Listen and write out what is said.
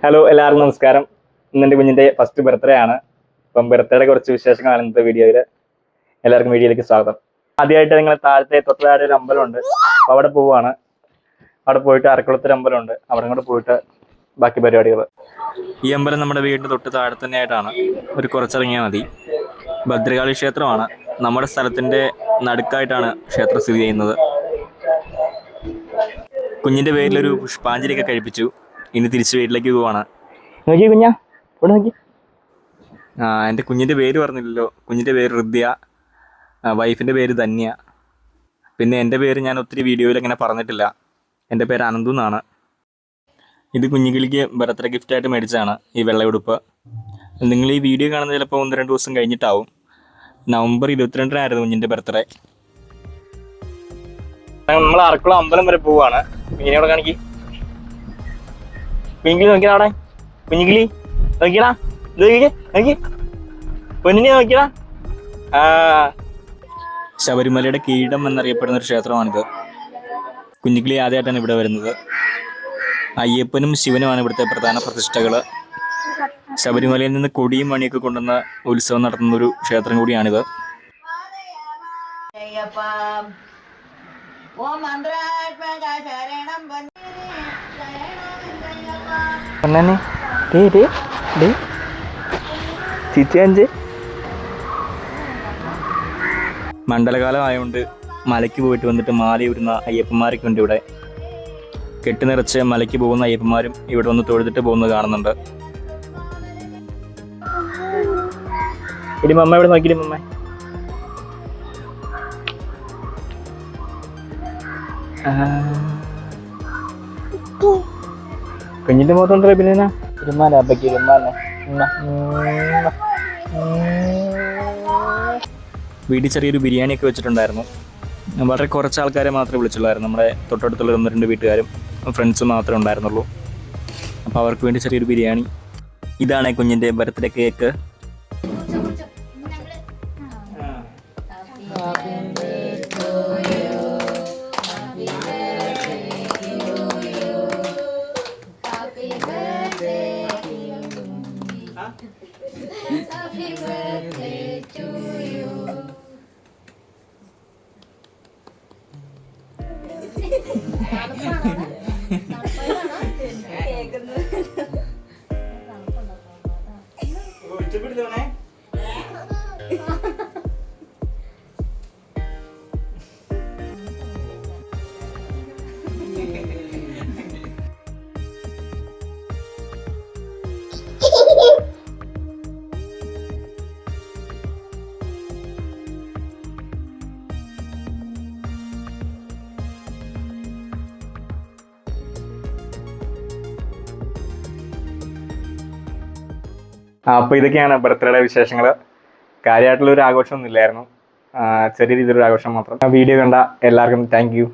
Hello, എല്ലാവർക്കും നമസ്കാരം. ഇന്നെൻ്റെ കുഞ്ഞിൻ്റെ ഫസ്റ്റ് ബർത്ത്ഡേ ആണ്. അപ്പം ബർത്ത്ഡേ കുറച്ച് വിശേഷങ്ങളാണ് ഇന്നത്തെ വീഡിയോയിൽ. എല്ലാവർക്കും വീഡിയോയിലേക്ക് സ്വാഗതം. ആദ്യമായിട്ട് നിങ്ങൾ തൊട്ടതാഴെ ഒരു അമ്പലമുണ്ട്, അപ്പോൾ അവിടെ പോവുകയാണ്. അവിടെ പോയിട്ട് അരക്കുളത്തൊരു അമ്പലമുണ്ട്, അവിടെ കൂടെ പോയിട്ട് ബാക്കി പരിപാടികൾ. ഈ അമ്പലം നമ്മുടെ വീടിൻ്റെ തൊട്ട് താഴെ തന്നെയായിട്ടാണ്, ഒരു കുറച്ചിറങ്ങിയാൽ മതി. ഭദ്രകാളി ക്ഷേത്രമാണ്. നമ്മുടെ സ്ഥലത്തിൻ്റെ നടുക്കായിട്ടാണ് ക്ഷേത്രം സ്ഥിതി ചെയ്യുന്നത്. കുഞ്ഞിൻ്റെ പേരിലൊരു പുഷ്പാഞ്ജലിയൊക്കെ കഴിപ്പിച്ചു. ഇനി തിരിച്ച് വീട്ടിലേക്ക് പോവാണ്. നോക്കി കുഞ്ഞാ, ഇവിടെ നോക്കി. എൻ്റെ കുഞ്ഞിൻ്റെ പേര് പറഞ്ഞില്ലല്ലോ. കുഞ്ഞിൻ്റെ പേര് ഹൃദ്യ, വൈഫിൻ്റെ പേര് ധന്യ. പിന്നെ എൻ്റെ പേര് ഞാൻ ഒത്തിരി വീഡിയോയിൽ അങ്ങനെ പറഞ്ഞിട്ടില്ല. എൻ്റെ പേര് അനന്തു എന്നാണ്. ഇത് കുഞ്ഞിക്കിളിക്ക് ബർത്ത്ഡേ ഗിഫ്റ്റായിട്ട് മേടിച്ചതാണ് ഈ വെള്ളയുടുപ്പ്. നിങ്ങൾ ഈ വീഡിയോ കാണുന്നത് ചിലപ്പോൾ 1-2 ദിവസം കഴിഞ്ഞിട്ടാവും. നവംബർ 22-നായിരുന്നു കുഞ്ഞിൻ്റെ ബർത്ത്ഡേ. നമ്മൾ അരക്കുളം അമ്പലം വരെ പോവുകയാണ്. കുഞ്ഞിനെ അവിടെ കാണിക്കി. കുഞ്ഞിക്കിളി നോക്കിയാ, അവിടെ കുഞ്ഞിക്കിളി നോക്കിയടാ, ഇത് നോക്കി, പൊന്നിനെ നോക്കിയടാ. ശബരിമലയുടെ കിരീടം എന്നറിയപ്പെടുന്ന ഒരു ക്ഷേത്രമാണിത്. കുഞ്ഞിക്കിളി ആദ്യമായിട്ടാണ് ഇവിടെ വരുന്നത്. അയ്യപ്പനും ശിവനുമാണ് ഇവിടുത്തെ പ്രധാന പ്രതിഷ്ഠകൾ. ശബരിമലയിൽ നിന്ന് കൊടിയും മണിയൊക്കെ കൊണ്ടുവന്ന ഉത്സവം നടത്തുന്ന ഒരു ക്ഷേത്രം കൂടിയാണിത്. മണ്ഡലകാലം ആയതുകൊണ്ട് മലയ്ക്ക് പോയിട്ട് വന്നിട്ട് മാലയിടുന്ന അയ്യപ്പന്മാരൊക്കെ ഉണ്ട് ഇവിടെ. കെട്ടി നിറച്ച് മലയ്ക്ക് പോകുന്ന അയ്യപ്പന്മാരും ഇവിടെ വന്ന് തൊഴുതിട്ട് പോകുന്നത് കാണുന്നുണ്ട്. ഇടി മമ്മ ഇവിടെ നോക്കിയിട്ട് മമ്മ. കുഞ്ഞിന്റെ മുഖത്തുണ്ടല്ലോ. പിന്നെ വീട്ടിൽ ചെറിയൊരു ബിരിയാണിയൊക്കെ വെച്ചിട്ടുണ്ടായിരുന്നു. വളരെ കുറച്ച് ആൾക്കാരെ മാത്രമേ വിളിച്ചുള്ളായിരുന്നു. നമ്മുടെ തൊട്ടടുത്തുള്ള 1-2 വീട്ടുകാരും ഫ്രണ്ട്സും മാത്രമേ ഉണ്ടായിരുന്നുള്ളൂ. അപ്പോൾ അവർക്ക് വേണ്ടി ചെറിയൊരു ബിരിയാണി. ഇതാണ് കുഞ്ഞിൻ്റെ birthday cake. Happy birthday to you. അപ്പോൾ ഇതൊക്കെയാണ് ബർത്ത്ഡേ വിശേഷങ്ങൾ. കാര്യമായിട്ടുള്ളൊരു ആഘോഷമൊന്നും ഇല്ലായിരുന്നു, ചെറിയ രീതിയിലൊരു ആഘോഷം മാത്രം. വീഡിയോ കണ്ട എല്ലാവർക്കും താങ്ക് യു.